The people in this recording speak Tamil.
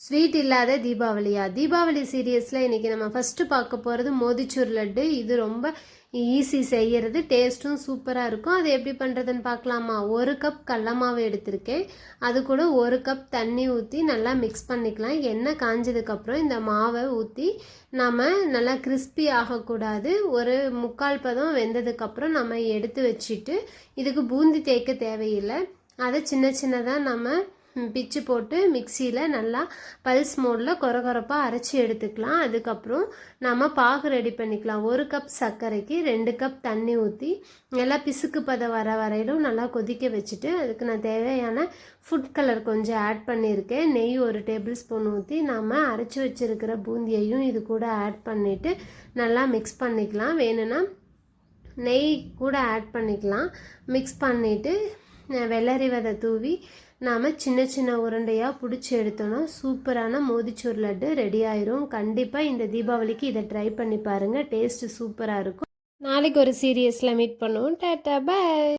ஸ்வீட் இல்லாத தீபாவளியா? தீபாவளி சீரியஸில் இன்றைக்கி நம்ம ஃபஸ்ட்டு பார்க்க போகிறது மோதிச்சூர் லட்டு. இது ரொம்ப ஈஸி செய்கிறது, டேஸ்ட்டும் சூப்பராக இருக்கும். அது எப்படி பண்ணுறதுன்னு பார்க்கலாமா? 1 கப் கடல மாவு எடுத்திருக்கேன். அது கூட 1 கப் தண்ணி ஊற்றி நல்லா மிக்ஸ் பண்ணிக்கலாம். எண்ணெய் காஞ்சதுக்கப்புறம் இந்த மாவை ஊற்றி நம்ம நல்லா கிறிஸ்பி ஆகக்கூடாது. ஒரு 3/4 பதம் வெந்ததுக்கப்புறம் நம்ம எடுத்து வச்சுட்டு, இதுக்கு பூந்தி தேய்க்க தேவையில்லை. அதை சின்ன சின்னதாக நம்ம பிச்சு போட்டு மிக்சியில் நல்லா பல்ஸ் மோடில் கொரகொரப்பாக அரைச்சி எடுத்துக்கலாம். அதுக்கப்புறம் நம்ம பாகு ரெடி பண்ணிக்கலாம். 1 கப் சர்க்கரைக்கு 2 கப் தண்ணி ஊற்றி நல்லா பிசுக்கு பதம் வர வரையிலும் நல்லா கொதிக்க வச்சுட்டு, அதுக்கு நான் தேவையான ஃபுட் கலர் கொஞ்சம் ஆட் பண்ணியிருக்கேன். நெய் 1 டேபிள் ஸ்பூன் ஊற்றி நம்ம அரைச்சி வச்சுருக்கிற பூந்தியையும் இது கூட ஆட் பண்ணிவிட்டு நல்லா மிக்ஸ் பண்ணிக்கலாம். வேணும்னா நெய் கூட ஆட் பண்ணிக்கலாம். மிக்ஸ் பண்ணிவிட்டு வெள்ளரி விதை தூவி நாம் சின்ன சின்ன உருண்டையாக பிடிச்சி எடுத்தோன்னா சூப்பரான மோதிச்சூர் லட்டு ரெடி ஆயிரும். கண்டிப்பாக இந்த தீபாவளிக்கு இதை ட்ரை பண்ணி பாருங்கள், டேஸ்ட்டு சூப்பராக இருக்கும். நாளைக்கு ஒரு சீரியஸில் மீட் பண்ணுவோம். Tata, by.